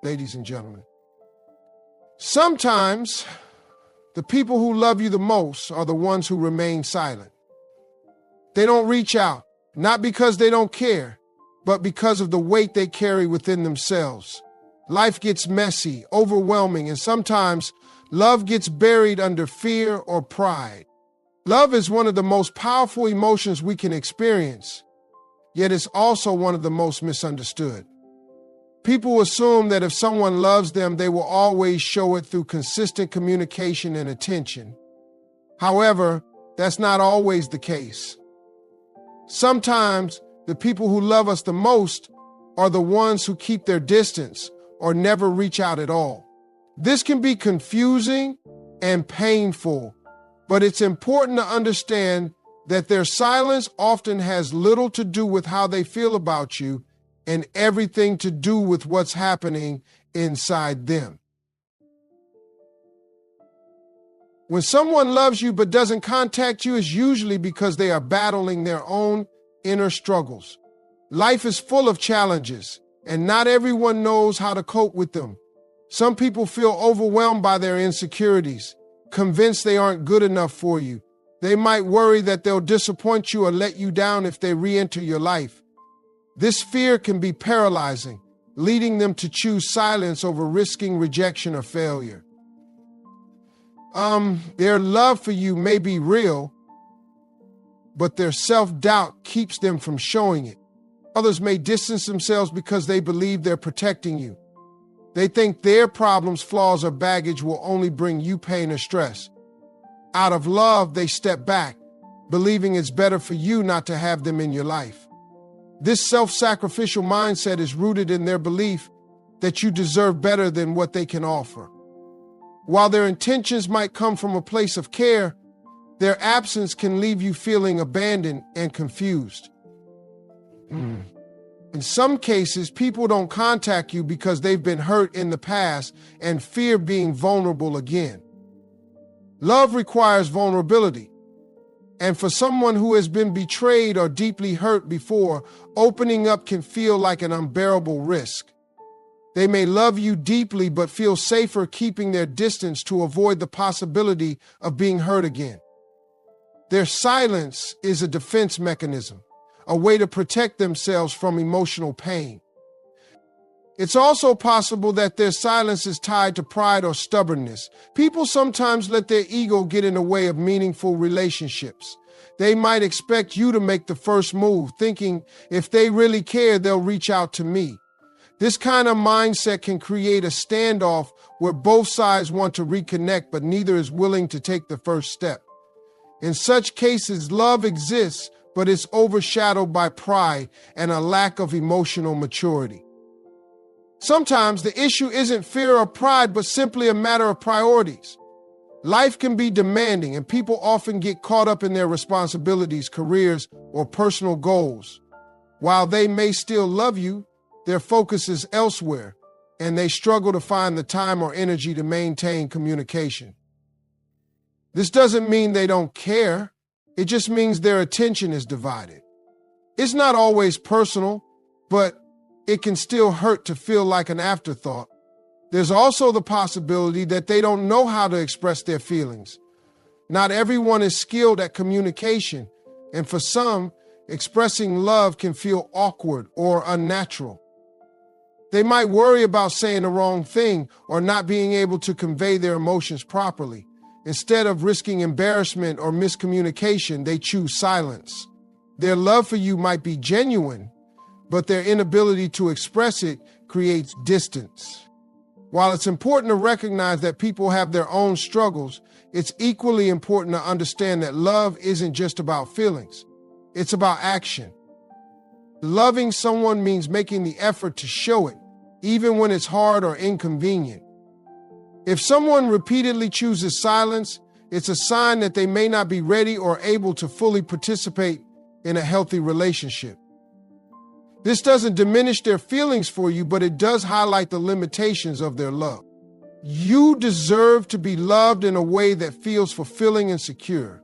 ladies and gentlemen. Sometimes the people who love you the most are the ones who remain silent. They don't reach out, not because they don't care, but because of the weight they carry within themselves. Life gets messy, overwhelming, and sometimes love gets buried under fear or pride. Love is one of the most powerful emotions we can experience, yet it's also one of the most misunderstood. People assume that if someone loves them, they will always show it through consistent communication and attention. However, that's not always the case. Sometimes the people who love us the most are the ones who keep their distance or never reach out at all. This can be confusing and painful, but it's important to understand that their silence often has little to do with how they feel about you and everything to do with what's happening inside them. When someone loves you but doesn't contact you, it's usually because they are battling their own inner struggles. Life is full of challenges, and not everyone knows how to cope with them. Some people feel overwhelmed by their insecurities, convinced they aren't good enough for you. They might worry that they'll disappoint you or let you down if they re-enter your life. This fear can be paralyzing, leading them to choose silence over risking rejection or failure. Their love for you may be real, but their self-doubt keeps them from showing it. Others may distance themselves because they believe they're protecting you. They think their problems, flaws, or baggage will only bring you pain or stress. Out of love, they step back, believing it's better for you not to have them in your life. This self-sacrificial mindset is rooted in their belief that you deserve better than what they can offer. While their intentions might come from a place of care, their absence can leave you feeling abandoned and confused. In some cases, people don't contact you because they've been hurt in the past and fear being vulnerable again. Love requires vulnerability. And for someone who has been betrayed or deeply hurt before, opening up can feel like an unbearable risk. They may love you deeply but feel safer keeping their distance to avoid the possibility of being hurt again. Their silence is a defense mechanism, a way to protect themselves from emotional pain. It's also possible that their silence is tied to pride or stubbornness. People sometimes let their ego get in the way of meaningful relationships. They might expect you to make the first move, thinking if they really care, they'll reach out to me. This kind of mindset can create a standoff where both sides want to reconnect, but neither is willing to take the first step. In such cases, love exists, but it's overshadowed by pride and a lack of emotional maturity. Sometimes the issue isn't fear or pride, but simply a matter of priorities. Life can be demanding, and people often get caught up in their responsibilities, careers, or personal goals. While they may still love you, their focus is elsewhere, and they struggle to find the time or energy to maintain communication. This doesn't mean they don't care. It just means their attention is divided. It's not always personal, but it can still hurt to feel like an afterthought. There's also the possibility that they don't know how to express their feelings. Not everyone is skilled at communication, and for some, expressing love can feel awkward or unnatural. They might worry about saying the wrong thing or not being able to convey their emotions properly. Instead of risking embarrassment or miscommunication, they choose silence. Their love for you might be genuine, but their inability to express it creates distance. While it's important to recognize that people have their own struggles, it's equally important to understand that love isn't just about feelings. It's about action. Loving someone means making the effort to show it, even when it's hard or inconvenient. If someone repeatedly chooses silence, it's a sign that they may not be ready or able to fully participate in a healthy relationship. This doesn't diminish their feelings for you, but it does highlight the limitations of their love. You deserve to be loved in a way that feels fulfilling and secure.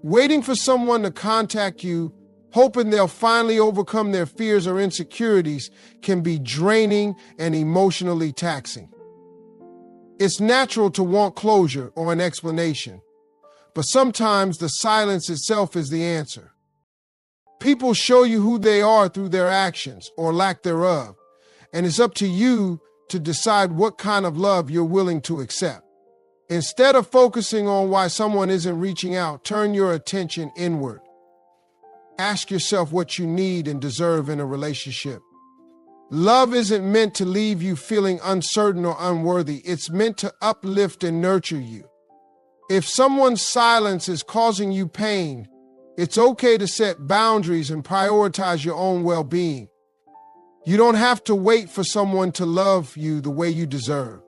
Waiting for someone to contact you hoping they'll finally overcome their fears or insecurities, can be draining and emotionally taxing. It's natural to want closure or an explanation, but sometimes the silence itself is the answer. People show you who they are through their actions or lack thereof, and it's up to you to decide what kind of love you're willing to accept. Instead of focusing on why someone isn't reaching out, turn your attention inward. Ask yourself what you need and deserve in a relationship. Love isn't meant to leave you feeling uncertain or unworthy. It's meant to uplift and nurture you. If someone's silence is causing you pain, it's okay to set boundaries and prioritize your own well-being. You don't have to wait for someone to love you the way you deserve.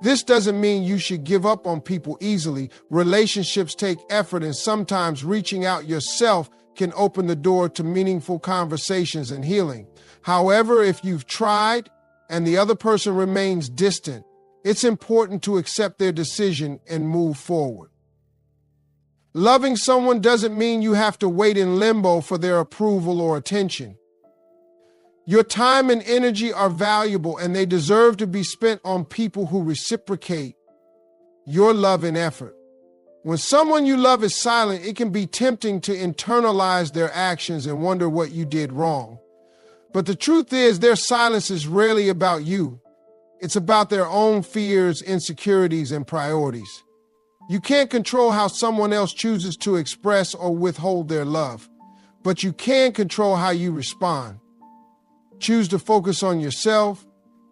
This doesn't mean you should give up on people easily. Relationships take effort, and sometimes reaching out yourself can open the door to meaningful conversations and healing. However, if you've tried and the other person remains distant, it's important to accept their decision and move forward. Loving someone doesn't mean you have to wait in limbo for their approval or attention. Your time and energy are valuable, and they deserve to be spent on people who reciprocate your love and effort. When someone you love is silent, it can be tempting to internalize their actions and wonder what you did wrong. But the truth is, their silence is rarely about you. It's about their own fears, insecurities, and priorities. You can't control how someone else chooses to express or withhold their love, but you can control how you respond. Choose to focus on yourself,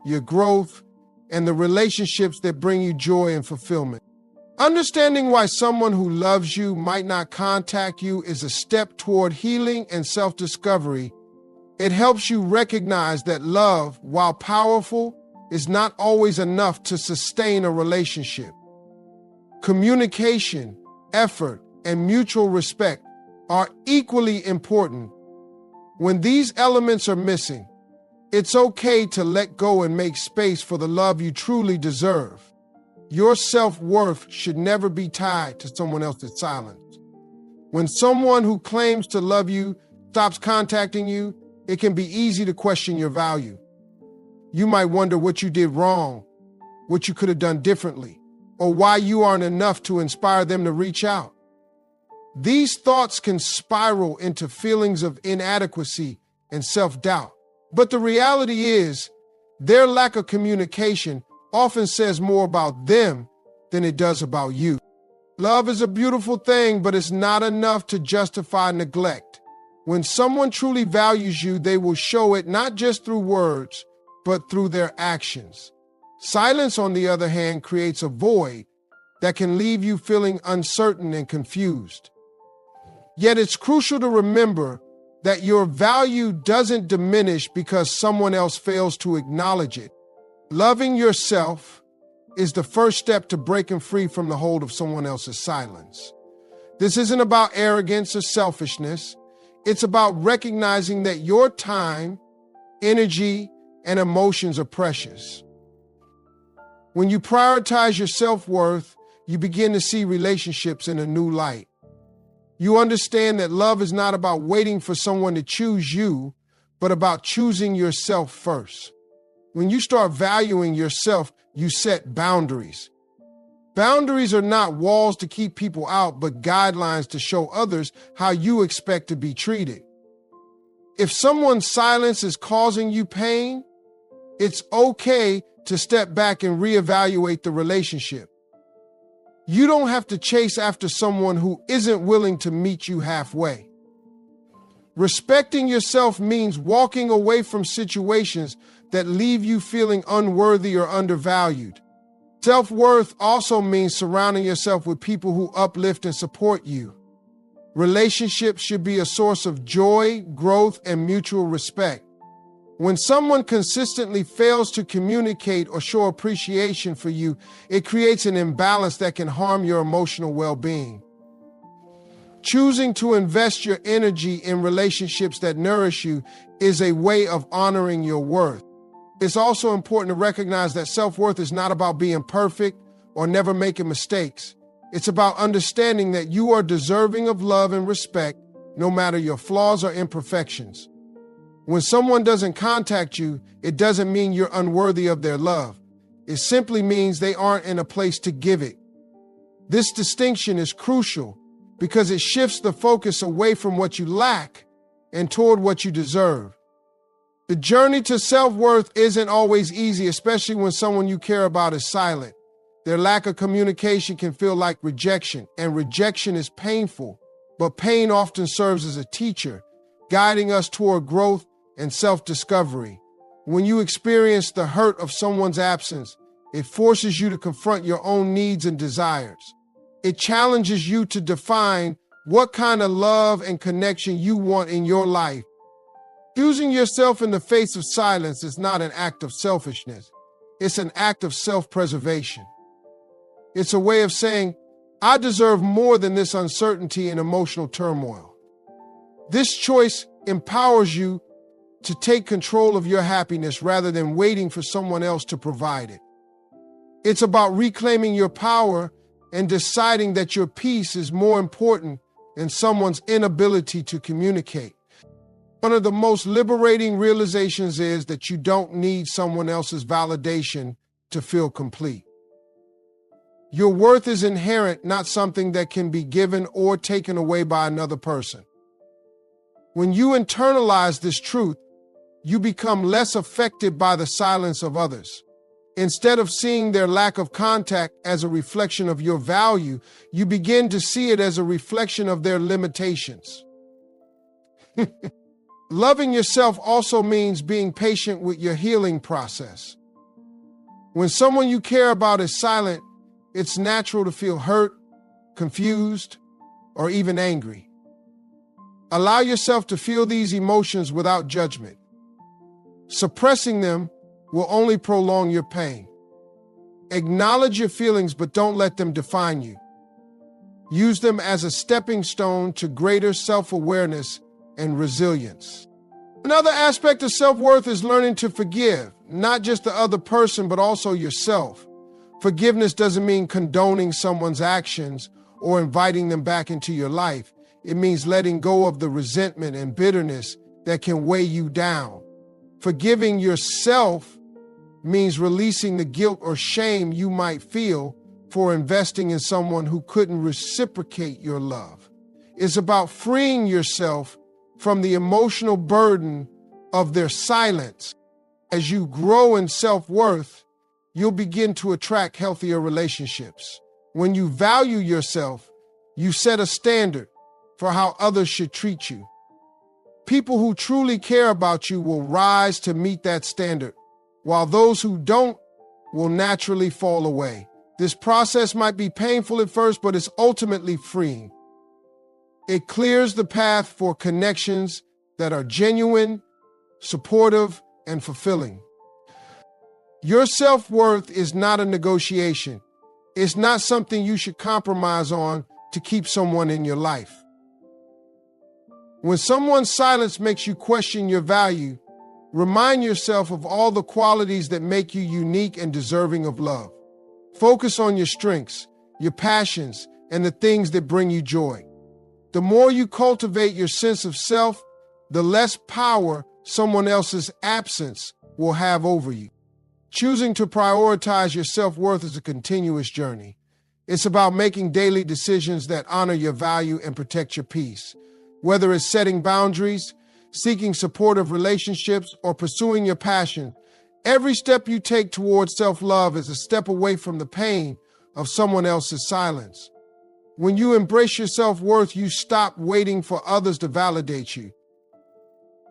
your growth, and the relationships that bring you joy and fulfillment. Understanding why someone who loves you might not contact you is a step toward healing and self-discovery. It helps you recognize that love, while powerful, is not always enough to sustain a relationship. Communication, effort, and mutual respect are equally important. When these elements are missing, it's okay to let go and make space for the love you truly deserve. Your self-worth should never be tied to someone else's silence. When someone who claims to love you stops contacting you, it can be easy to question your value. You might wonder what you did wrong, what you could have done differently, or why you aren't enough to inspire them to reach out. These thoughts can spiral into feelings of inadequacy and self-doubt. But the reality is, their lack of communication often says more about them than it does about you. Love is a beautiful thing, but it's not enough to justify neglect. When someone truly values you, they will show it not just through words, but through their actions. Silence, on the other hand, creates a void that can leave you feeling uncertain and confused. Yet it's crucial to remember that your value doesn't diminish because someone else fails to acknowledge it. Loving yourself is the first step to breaking free from the hold of someone else's silence. This isn't about arrogance or selfishness. It's about recognizing that your time, energy, and emotions are precious. When you prioritize your self-worth, you begin to see relationships in a new light. You understand that love is not about waiting for someone to choose you, but about choosing yourself first. When you start valuing yourself, you set boundaries. Boundaries are not walls to keep people out, but guidelines to show others how you expect to be treated. If someone's silence is causing you pain, it's okay to step back and reevaluate the relationship. You don't have to chase after someone who isn't willing to meet you halfway. Respecting yourself means walking away from situations that leave you feeling unworthy or undervalued. Self-worth also means surrounding yourself with people who uplift and support you. Relationships should be a source of joy, growth, and mutual respect. When someone consistently fails to communicate or show appreciation for you, it creates an imbalance that can harm your emotional well-being. Choosing to invest your energy in relationships that nourish you is a way of honoring your worth. It's also important to recognize that self-worth is not about being perfect or never making mistakes. It's about understanding that you are deserving of love and respect, no matter your flaws or imperfections. When someone doesn't contact you, it doesn't mean you're unworthy of their love. It simply means they aren't in a place to give it. This distinction is crucial because it shifts the focus away from what you lack and toward what you deserve. The journey to self-worth isn't always easy, especially when someone you care about is silent. Their lack of communication can feel like rejection, and rejection is painful, but pain often serves as a teacher, guiding us toward growth and self-discovery. When you experience the hurt of someone's absence, it forces you to confront your own needs and desires. It challenges you to define what kind of love and connection you want in your life. Choosing yourself in the face of silence is not an act of selfishness. It's an act of self-preservation. It's a way of saying, I deserve more than this uncertainty and emotional turmoil. This choice empowers you to take control of your happiness rather than waiting for someone else to provide it. It's about reclaiming your power and deciding that your peace is more important than someone's inability to communicate. One of the most liberating realizations is that you don't need someone else's validation to feel complete. Your worth is inherent, not something that can be given or taken away by another person. When you internalize this truth, you become less affected by the silence of others. Instead of seeing their lack of contact as a reflection of your value, you begin to see it as a reflection of their limitations. Loving yourself also means being patient with your healing process. When someone you care about is silent, it's natural to feel hurt, confused, or even angry. Allow yourself to feel these emotions without judgment. Suppressing them will only prolong your pain. Acknowledge your feelings, but don't let them define you. Use them as a stepping stone to greater self-awareness and resilience. Another aspect of self-worth is learning to forgive, not just the other person, but also yourself. Forgiveness doesn't mean condoning someone's actions or inviting them back into your life. It means letting go of the resentment and bitterness that can weigh you down. Forgiving yourself means releasing the guilt or shame you might feel for investing in someone who couldn't reciprocate your love. It's about freeing yourself from the emotional burden of their silence. As you grow in self-worth, you'll begin to attract healthier relationships. When you value yourself, you set a standard for how others should treat you. People who truly care about you will rise to meet that standard, while those who don't will naturally fall away. This process might be painful at first, but it's ultimately freeing. It clears the path for connections that are genuine, supportive, and fulfilling. Your self-worth is not a negotiation. It's not something you should compromise on to keep someone in your life. When someone's silence makes you question your value, remind yourself of all the qualities that make you unique and deserving of love. Focus on your strengths, your passions, and the things that bring you joy. The more you cultivate your sense of self, the less power someone else's absence will have over you. Choosing to prioritize your self-worth is a continuous journey. It's about making daily decisions that honor your value and protect your peace. Whether it's setting boundaries, seeking supportive relationships, or pursuing your passion, every step you take towards self-love is a step away from the pain of someone else's silence. When you embrace your self-worth, you stop waiting for others to validate you.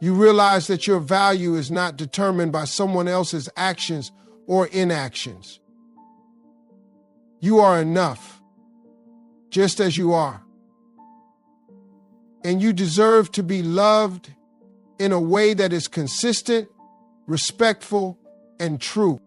You realize that your value is not determined by someone else's actions or inactions. You are enough, just as you are. And you deserve to be loved in a way that is consistent, respectful, and true.